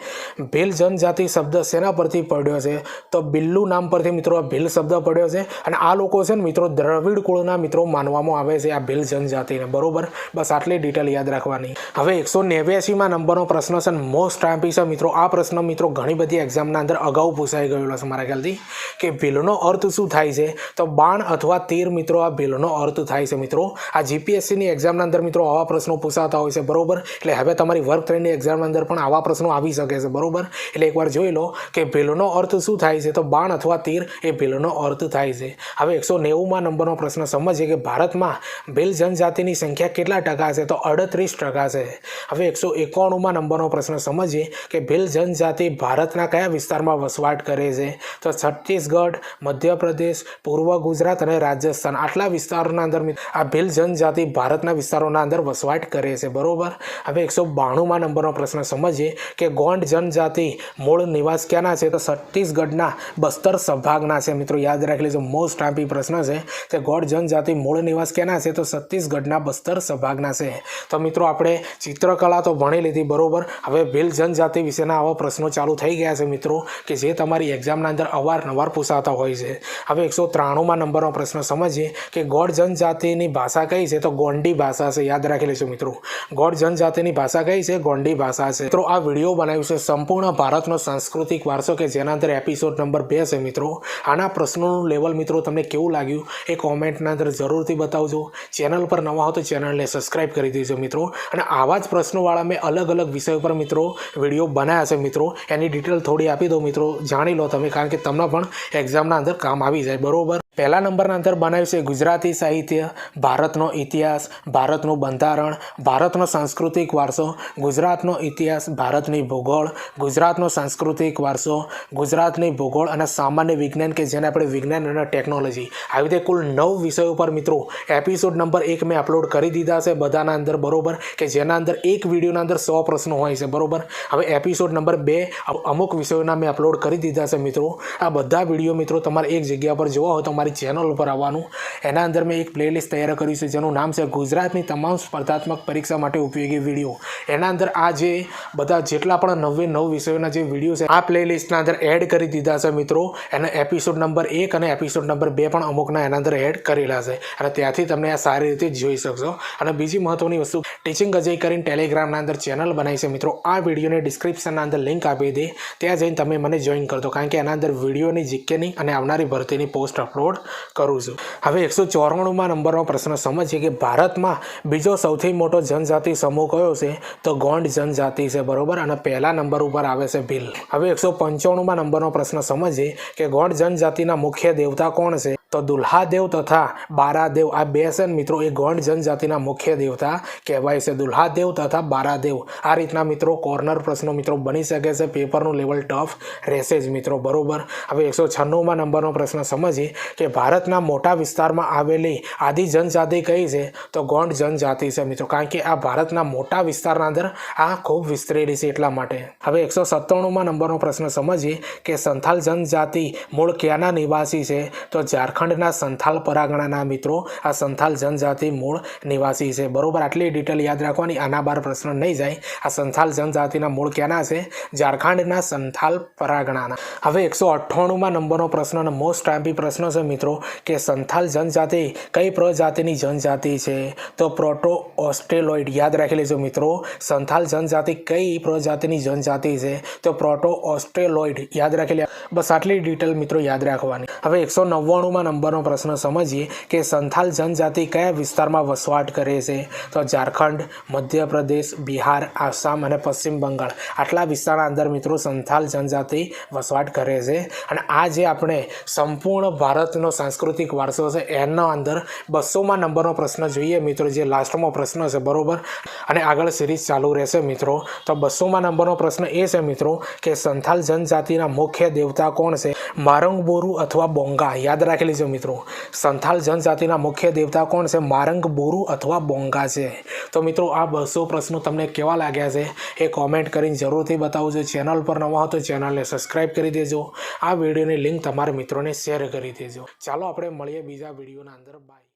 ભીલ જનજાતિ શબ્દ શેના પરથી પડ્યો છે. તો બિલ્લુ નામ પરથી મિત્રો આ ભીલ શબ્દ પડ્યો છે અને આ લોકો છે ને મિત્રો દ્રવિડ કુળના મિત્રો માનવામાં આવે છે આ ભીલ જનજાતિને, બરોબર. બસ આટલી ડિટેલ યાદ રાખવાની. હવે 189માં નંબરનો પ્રશ્ન છે, મોસ્ટ ટાઈમ્પી છે મિત્રો. આ પ્રશ્ન મિત્રો ઘણી બધી એક્ઝામના અંદર અગાઉ પૂછાઈ ગયેલો છે મારા ખ્યાલથી કે ભીલનો અર્થ શું થાય છે. તો બાણ અથવા તીર મિત્રો આ ભીલનો અર્થ થાય છે મિત્રો. આ જીપીએસસીની એક્ઝામના અંદર મિત્રો આવા પ્રશ્નો પૂછાતા હોય છે, બરોબર. એટલે હવે તમારી વર્ક 3ની એક્ઝામના અંદર પણ આવા પ્રશ્નો આવી શકે છે, બરોબર. એટલે એકવાર જોઈ લો કે ભીલનો અર્થ શું થાય છે. તો બાણ અથવા તીર એ ભીલનો અર્થ થાય છે. હવે 190માં નંબરનો પ્રશ્ન સમજીએ કે ભારતમાં ભીલ જનજાતિની સંખ્યા કેટલા ટકા છે? તો 38% છે. હવે 191માં નંબરનો પ્રશ્ન સમજીએ કે ભીલ જનજાતિ ભારતના કયા વિસ્તારમાં વસવાટ કરે છે? તો છત્તીસગઢ, મધ્યપ્રદેશ, પૂર્વ ગુજરાત અને રાજસ્થાન આટલા વિસ્તારોના અંદર આ ભીલ જનજાતિ ભારતના વિસ્તારોના અંદર વસવાટ કરે છે. બરોબર. હવે 192માં નંબરનો પ્રશ્ન સમજીએ કે ગોંડ જનજાતિ મૂળ નિવાસ ક્યાંના છે? તો છત્તીસગઢના બસ્તર સંભાગના છે. મિત્રો યાદ રાખી લેજો, મોસ્ટ આઈમ્પી પ્રશ્ન છે કે ગોંડ જનજાતિ મૂળ નિવાસ ક્યાંના છે? તો છત્તીસગઢના બસ્તર સંભાગના છે. તો મિત્રો આપણે ચિત્રકલા તો ભણી લીધી. બરોબર. હવે ભીલ જનજાતિ વિશેના આવા પ્રશ્નો ચાલુ થઈ ગયા છે મિત્રો કે જે તમારી એક્ઝામના અંદર અવારનવાર પૂછાતા હોય છે. હવે 193માં નંબરનો પ્રશ્ન સમજીએ કે ગોંડ જનજાતિની ભાષા કઈ છે? તો ગોંડી ભાષા છે. યાદ રાખી લેજો મિત્રો, ગોંડ જનજાતિની ભાષા કઈ છે? ગોંડી ભાષા છે. મિત્રો આ વિડીયો બનાવ્યું છે સંપૂર્ણ ભારતનો સાંસ્કૃતિક વારસો કે જેના અંદર એપિસોડ નંબર 2 છે. મિત્રો આના પ્રશ્નોનું લેવલ મિત્રો તમને કેવું લાગ્યું એ કોમેન્ટના અંદર જરૂરથી બતાવજો. ચેનલ પર નવા હો તો ચેનલને સબસ્ક્રાઈબ કરી દેજો મિત્રો. અને આવા જ પ્રશ્નોવાળા મેં અલગ અલગ વિષયો પર મિત્રો વિડીયો બનાવ્યા છે. મિત્રો એની ડિટેલ થોડી આપી દો મિત્રો, જાણી લો તમે, કારણ કે તમને પણ એક્ઝામના અંદર કામ આવી જાય. બરોબર. પહેલા નંબરના અંદર બનાવ્યું છે ગુજરાતી સાહિત્ય, ભારતનો ઇતિહાસ, ભારતનું બંધારણ, ભારતનો સાંસ્કૃતિક વારસો, ગુજરાતનો ઇતિહાસ, ભારતની ભૂગોળ, ગુજરાતનો સાંસ્કૃતિક વારસો, ગુજરાતની ભૂગોળ અને સામાન્ય વિજ્ઞાન કે જેને આપણે વિજ્ઞાન અને ટેકનોલોજી. આવી રીતે કુલ 9 વિષયો પર મિત્રો એપિસોડ નંબર 1 મેં અપલોડ કરી દીધા છે બધાના અંદર. બરોબર. કે જેના અંદર એક વિડીયોના અંદર 100 પ્રશ્નો હોય છે. બરોબર. હવે એપિસોડ નંબર 2 અમુક વિષયોના મેં અપલોડ કરી દીધા છે મિત્રો. આ બધા વિડીયો મિત્રો તમારે એક જગ્યા પર જોવા હોય તો મારી ચેનલ ઉપર આવવાનું. એના અંદર મેં એક પ્લેલિસ્ટ તૈયાર કરી છે જેનું નામ છે ગુજરાતની તમામ સ્પર્ધાત્મક પરીક્ષા માટે ઉપયોગી વિડીયો. એના અંદર આ જે બધા જેટલા પણ 99 વિષયોના જે વિડીયો છે આ પ્લેલિસ્ટના અંદર એડ કરી દીધા છે મિત્રો. એના એપિસોડ નંબર 1 અને એપિસોડ નંબર 2 પણ અમુકના એના અંદર એડ કરેલા છે અને ત્યાંથી તમને આ સારી રીતે જોઈ શકશો. અને બીજી મહત્વની વસ્તુ, ટીચિંગ અજય કરીને ટેલિગ્રામના અંદર ચેનલ બનાવી છે મિત્રો. આ વિડીયોને ડિસ્ક્રિપ્શનના અંદર લિંક આપી દે, ત્યાં જઈને તમે મને જોઈન કરજો, કારણ કે એના અંદર વિડીયોની જીકેની અને આવનારી ભરતીની પોસ્ટ અપલોડ કરું છું. હવે 194માં નંબરનો પ્રશ્ન સમજીએ કે ભારતમાં બીજો સૌથી મોટો જનજાતિ સમૂહ કયો છે? તો ગોંડ જનજાતિ છે. બરોબર. અને પહેલા નંબર ઉપર આવે છે ભીલ. હવે 195માં નંબરનો પ્રશ્ન સમજીએ કે ગોંડ જનજાતિના મુખ્ય દેવતા કોણ છે? તો દુલ્હાદેવ તથા બારાદેવ આ બે છે મિત્રો એ ગોંડ જનજાતિના મુખ્ય દેવતા કહેવાય છે. દુલ્હાદેવ તથા બારાદેવ. આ રીતના મિત્રો કોર્નર પ્રશ્નો મિત્રો બની શકે છે. પેપરનું લેવલ ટફ રહેશે જ મિત્રો. બરોબર. હવે 196માં નંબરનો પ્રશ્ન સમજીએ કે ભારતના મોટા વિસ્તારમાં આવેલી આદિ જનજાતિ કઈ છે? તો ગોંડ જનજાતિ છે મિત્રો, કારણ કે આ ભારતના મોટા વિસ્તારના અંદર આ ખૂબ વિસ્તરેલી છે એટલા માટે. હવે 197માં નંબરનો પ્રશ્ન સમજીએ કે સંથાલ જનજાતિ મૂળ ક્યાંના નિવાસી છે? તો ઝારખંડના સંથાલ પરાગણાના મિત્રો આ સંથાલ જનજાતિ મૂળ નિવાસી છે. બરોબર. આટલી ડિટેલ યાદ રાખવાની, આના બાર પ્રશ્ન નહીં જાય. આ સંથાલ જનજાતિના મૂળ ક્યાંના છે? ઝારખંડના સંથાલ પરાગણાના. હવે 198માં નંબરનો પ્રશ્ન અને મોસ્ટ આઈમ્પી પ્રશ્ન છે મિત્રો કે સંથાલ જનજાતિ કઈ પ્રજાતિની જનજાતિ છે? તો પ્રોટો ઓસ્ટ્રેલોઇડ. યાદ રાખી લેજો મિત્રો, સંથાલ જનજાતિ કઈ પ્રજાતિની જનજાતિ છે? તો પ્રોટો ઓસ્ટ્રેલોઇડ. યાદ રાખી લે. બસ આટલી ડિટેલ મિત્રો યાદ રાખવાની. હવે 199માં નંબરનો પ્રશ્ન સમજીએ કે સંથાલ જનજાતિ કયા વિસ્તારમાં વસવાટ કરે છે? તો ઝારખંડ, મધ્યપ્રદેશ, બિહાર, આસામ અને પશ્ચિમ બંગાળ આટલા વિસ્તારના અંદર મિત્રો સંથાલ જનજાતિ વસવાટ કરે છે. અને આ જે આપણે સંપૂર્ણ ભારતનો સાંસ્કૃતિક વારસો છે એના અંદર 200માં નંબરનો પ્રશ્ન જોઈએ મિત્રો, જે લાસ્ટમાં પ્રશ્ન છે. બરોબર. અને આગળ સિરીઝ ચાલુ રહેશે મિત્રો. તો 200માં નંબરનો પ્રશ્ન એ છે મિત્રો કે સંથાલ જનજાતિના મુખ્ય દેવતા કોણ છે? મારંગ બોરુ અથવા બોંગા. યાદ રાખી લેજો મિત્રો, સંથાલ જનજાતિના મુખ્ય દેવતા કોણ છે? મારંગ બોરુ અથવા બોંગા છે. તો મિત્રો આ 200 પ્રશ્નો તમને કેવા લાગ્યા છે એ કોમેન્ટ કરીને જરૂરથી બતાવજો. ચેનલ પર નવા હો તો ચેનલને સબસ્ક્રાઈબ કરી દેજો. આ વિડીયોની લિંક તમારા મિત્રોને શેર કરી દેજો. ચાલો આપણે મળીએ બીજા વિડીયોના અંદર. બાય.